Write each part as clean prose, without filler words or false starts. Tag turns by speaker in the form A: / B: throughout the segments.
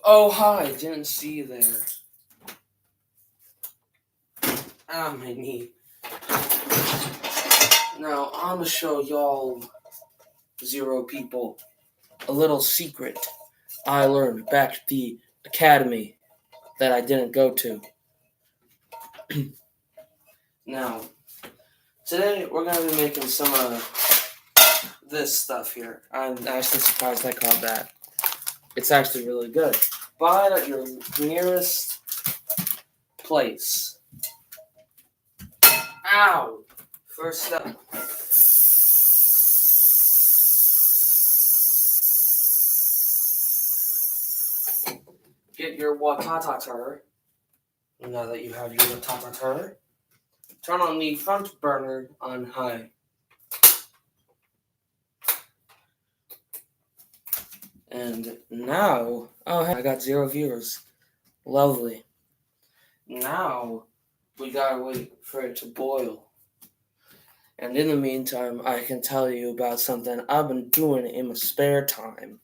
A: Oh, hi, didn't see you there. Ah, my knee. Now, I'm gonna show y'all, zero people, a little secret I learned back at the academy that I didn't go to. Now, today we're gonna be making some this stuff here. I'm actually surprised I caught that. It's actually really good. Buy it at your nearest place. Ow! First step. Get your watatatar. Now that you have your watatatar, turn on the front burner on high. And now, oh, hey, I got 0 viewers. Lovely. Now, we gotta wait for it to boil. And in the meantime, I can tell you about something I've been doing in my spare time.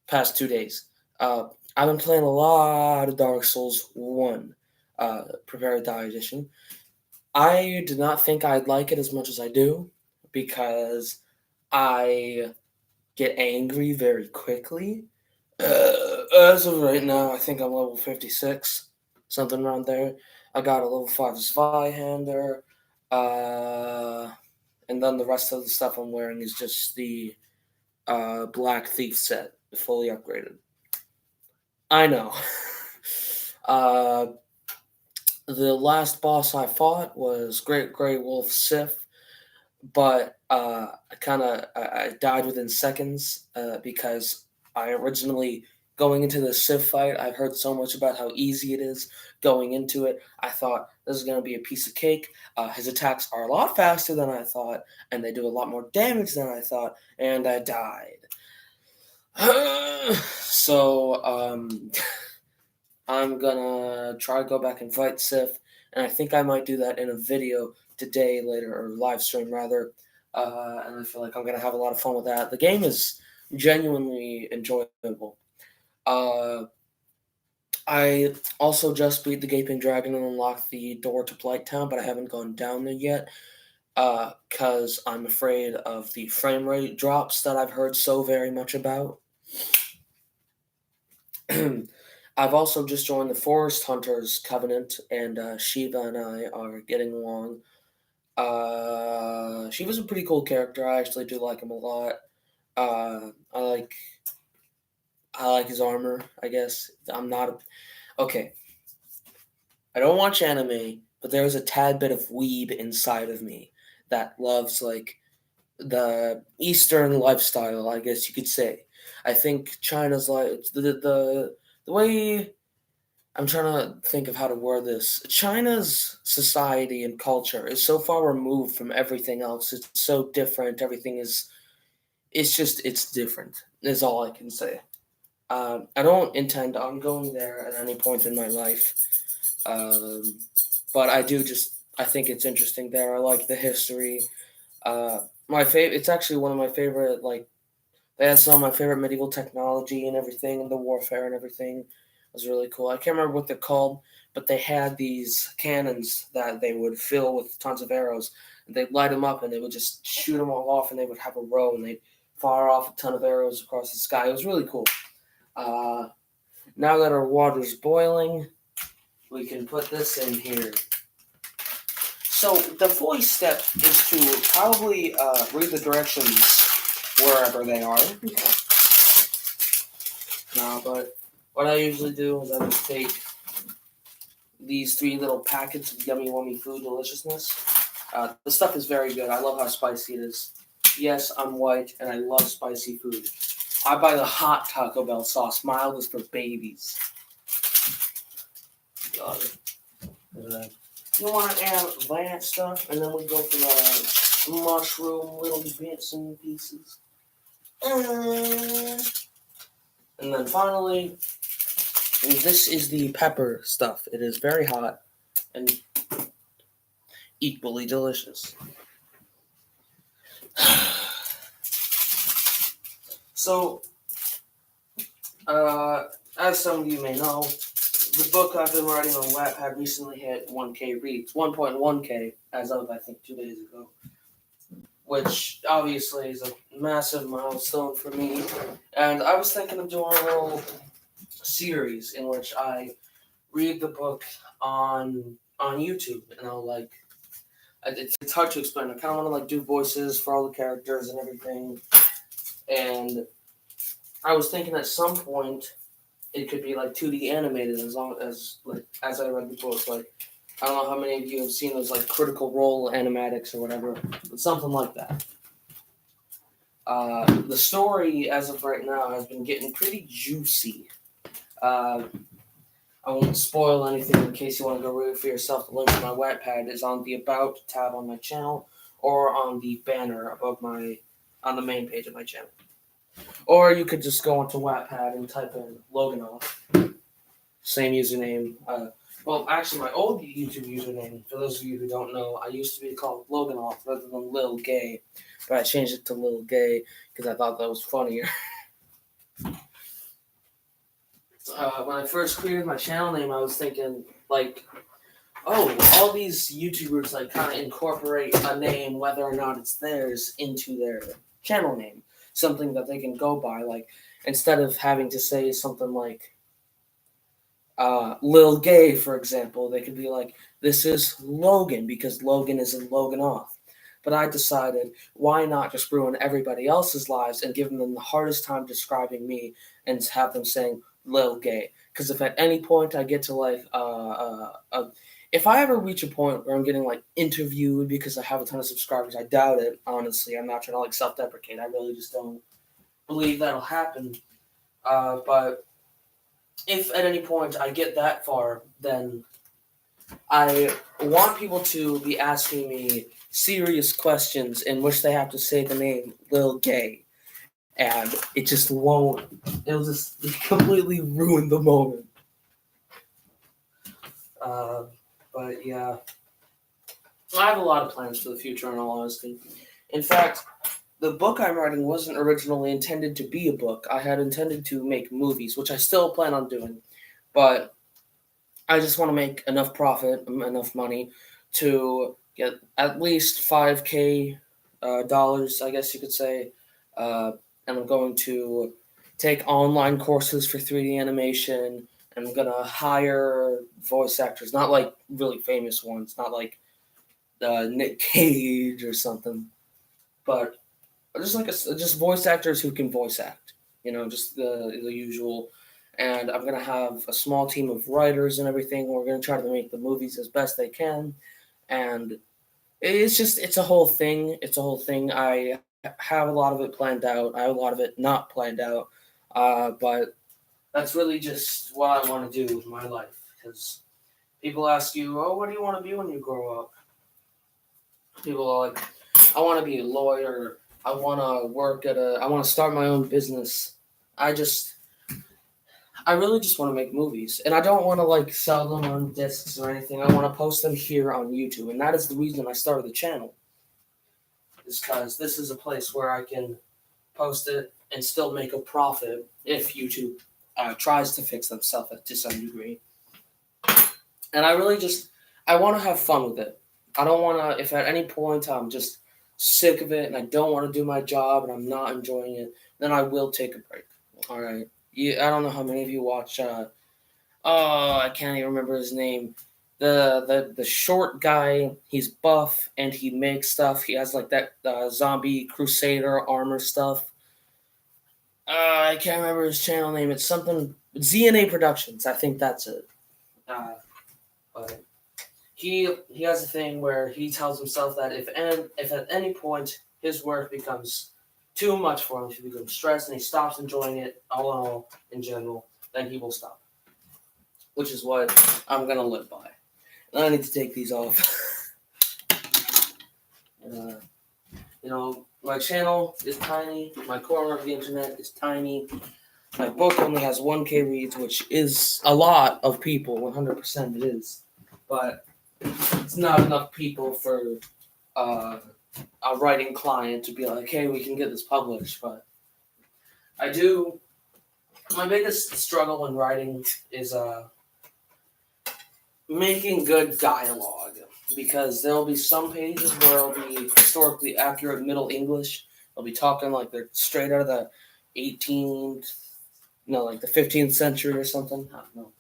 A: Past 2 days. I've been playing a lot of Dark Souls 1, Prepare to Die edition. I did not think I'd like it as much as I do, because I get angry very quickly. As of right now, I think I'm level 56, something around there. I got a level 5 Zweihander, and then the rest of the stuff I'm wearing is just the Black Thief set, fully upgraded. I know. The last boss I fought was Great Grey Wolf Sith, but I died within seconds because I originally, going into the Sith fight, I've heard so much about how easy it is going into it. I thought this is going to be a piece of cake. His attacks are a lot faster than I thought, and they do a lot more damage than I thought, and I died. So, I'm gonna try to go back and fight Sith, and I think I might do that in a video today, later, or live stream rather. And I feel like I'm gonna have a lot of fun with that. The game is genuinely enjoyable. I also just beat the Gaping Dragon and unlocked the door to Blighttown, but I haven't gone down there yet because I'm afraid of the frame rate drops that I've heard so very much about. I've also just joined the Forest Hunters Covenant, and Shiva and I are getting along. Shiva's a pretty cool character. I actually do like him a lot. I like his armor, I guess. I'm not okay. I don't watch anime, but there's a tad bit of weeb inside of me that loves like the Eastern lifestyle, I guess you could say. I think China's like the way, I'm trying to think of how to word this. China's society and culture is so far removed from everything else. It's so different. Everything is. It's different. Is all I can say. I don't intend on going there at any point in my life, but I do just. I think it's interesting there. I like the history. My favorite. It's actually one of my favorite. Like, they had some of my favorite medieval technology and everything, and the warfare and everything was really cool. I can't remember what they're called, but they had these cannons that they would fill with tons of arrows. And they'd light them up, and they would just shoot them all off, and they would have a row, and they'd fire off a ton of arrows across the sky. It was really cool. Now that our water's boiling, we can put this in here. So the voice step is to probably read the directions wherever they are. No, but what I usually do is I just take these 3 little packets of yummy wummy food deliciousness. The stuff is very good. I love how spicy it is. Yes, I'm white and I love spicy food. I buy the hot Taco Bell sauce. Mild is for babies. Got it. You want to add that stuff, and then we go for the mushroom little bits and pieces. And then finally, this is the pepper stuff. It is very hot and equally delicious. So, as some of you may know, the book I've been writing on Wattpad recently hit 1K reads, 1.1K as of I think 2 days ago, which obviously is a massive milestone for me. And I was thinking of doing a little series in which I read the book on YouTube, and I'll like it's hard to explain. I kind of want to like do voices for all the characters and everything, and I was thinking at some point it could be like 2D animated as long as like as I read the book. Like I don't know how many of you have seen those like Critical Role animatics or whatever, but something like that. The story as of right now has been getting pretty juicy. Uh, I won't spoil anything in case you want to go read it for yourself. The link to my Wattpad is on the About tab on my channel or on the banner above on the main page of my channel. Or you could just go onto Wattpad and type in Loganoff. Same username. Well, actually, my old YouTube username, for those of you who don't know, I used to be called Loganoff rather than Lil Gay. But I changed it to Lil Gay because I thought that was funnier. When I first created my channel name, I was thinking, like, oh, all these YouTubers, like, kind of incorporate a name, whether or not it's theirs, into their channel name. Something that they can go by. Like, instead of having to say something like, Lil Gay, for example, they could be like, this is Logan, because Logan is in Loganoff. But I decided, why not just ruin everybody else's lives and give them the hardest time describing me and have them saying Lil Gay? Because if at any point I get to like, if I ever reach a point where I'm getting like interviewed because I have a ton of subscribers, I doubt it. Honestly, I'm not trying to like self-deprecate. I really just don't believe that'll happen. But if at any point I get that far, then I want people to be asking me serious questions in which they have to say the name Lil Gay. And it just won't. It'll just completely ruin the moment. But yeah. I have a lot of plans for the future, in all honesty. In fact, the book I'm writing wasn't originally intended to be a book. I had intended to make movies, which I still plan on doing. But I just want to make enough profit, enough money to get at least 5K dollars, I guess you could say. And I'm going to take online courses for 3D animation. And I'm going to hire voice actors, not like really famous ones, not like Nick Cage or something, but just like just voice actors who can voice act. Just the usual. And I'm gonna have a small team of writers and everything. We're gonna try to make the movies as best they can, and it's a whole thing. It's a whole thing. I have a lot of it planned out. I have a lot of it not planned out, but that's really just what I want to do with my life. Because people ask you, "Oh, what do you want to be when you grow up?" People are like, "I want to be a lawyer. I want to work I want to start my own business." I really just want to make movies, and I don't want to like sell them on discs or anything. I want to post them here on YouTube, and that is the reason I started the channel. Is because this is a place where I can post it and still make a profit if YouTube tries to fix themselves to some degree. And I want to have fun with it. I don't want to. If at any point I'm just sick of it and I don't want to do my job and I'm not enjoying it, then I will take a break. All right. I don't know how many of you watch. I can't even remember his name. The short guy. He's buff and he makes stuff. He has like that zombie crusader armor stuff. I can't remember his channel name. It's something ZNA Productions. I think that's it. But he has a thing where he tells himself that if at any point his work becomes too much for him, if he becomes stressed and he stops enjoying it all in general, then he will stop. Which is what I'm gonna live by. And I need to take these off. My channel is tiny. My corner of the internet is tiny. My book only has 1K reads, which is a lot of people. 100% it is. But it's not enough people for a writing client to be like, hey, we can get this published. But I do My biggest struggle in writing is making good dialogue, because there'll be some pages where it'll be historically accurate Middle English. They'll be talking like they're straight out of the 18th, like the 15th century or something. I don't know.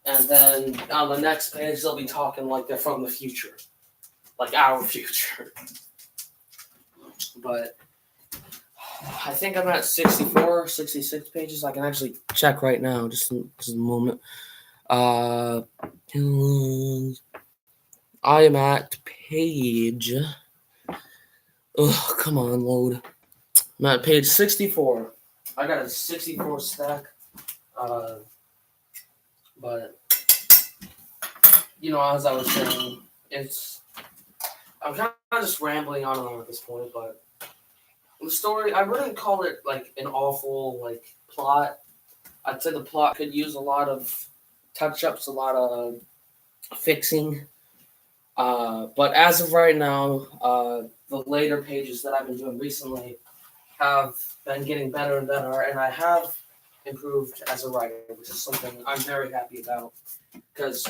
A: And then on the next page, they'll be talking like they're from the future, like our future. But I think I'm at 64, 66 pages. I can actually check right now, just a moment. I am at page. Oh, come on, load. I'm at page 64. I got a 64 stack. But as I was saying, I'm kind of just rambling on and on at this point. But the story, I wouldn't call it like an awful plot. I'd say the plot could use a lot of touch-ups, a lot of fixing. But as of right now, the later pages that I've been doing recently have been getting better and better, and I have improved as a writer, which is something I'm very happy about. Because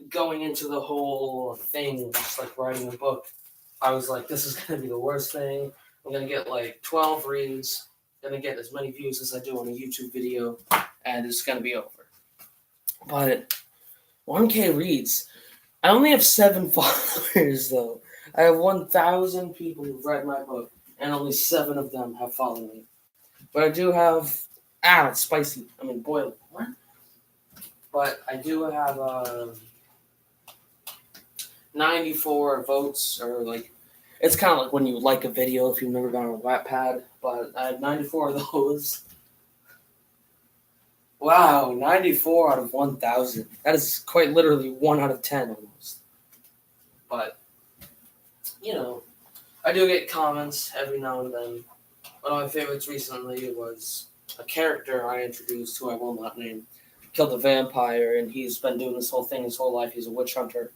A: going into the whole thing, just like writing a book, I was like, this is going to be the worst thing. I'm going to get like 12 reads, going to get as many views as I do on a YouTube video, and it's going to be over. But 1K reads. I only have 7 followers, though. I have 1,000 people who've read my book, and only 7 of them have followed me. But I do have... it's spicy. I mean, boiled. What? But I do have 94 votes, or it's kind of like when you like a video if you've never gone on a Wattpad, but I have 94 of those. Wow, 94 out of 1,000. That is quite literally 1 out of 10 almost. But, I do get comments every now and then. One of my favorites recently was a character I introduced, who I will not name, killed a vampire, and he's been doing this whole thing his whole life. He's a witch hunter.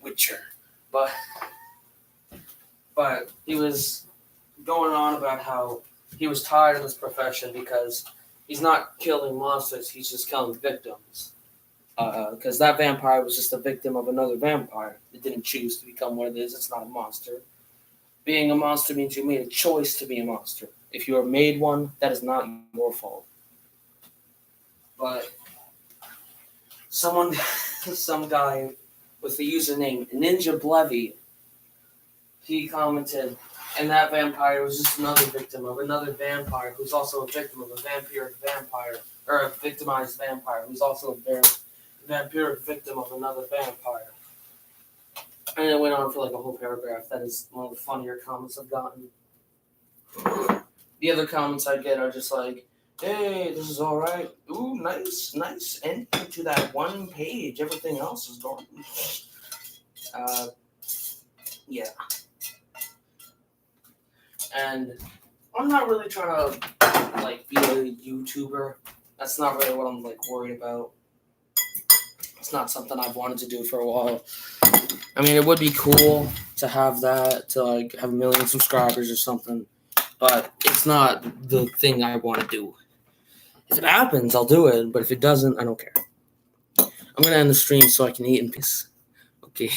A: Witcher. But he was going on about how he was tired of this profession because he's not killing monsters, he's just killing victims. Because that vampire was just a victim of another vampire. It didn't choose to become what it is. It's not a monster. Being a monster means you made a choice to be a monster. If you are made one, that is not your fault. But some guy with the username Ninja Blevy, he commented, and that vampire was just another victim of another vampire who's also a victim of a vampiric vampire, or a victimized vampire who's also a vampiric victim of another vampire. And it went on for a whole paragraph. That is one of the funnier comments I've gotten. The other comments I get are just like, hey, this is all right. Ooh, nice ending to that one page. Everything else is gone. Yeah. And I'm not really trying to, be a YouTuber. That's not really what I'm, worried about. It's not something I've wanted to do for a while. I mean, it would be cool to have that, to, have 1 million subscribers or something. But it's not the thing I want to do. If it happens, I'll do it. But if it doesn't, I don't care. I'm going to end the stream so I can eat in peace. Okay.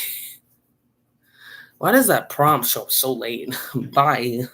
A: Why does that prompt show up so late? Bye.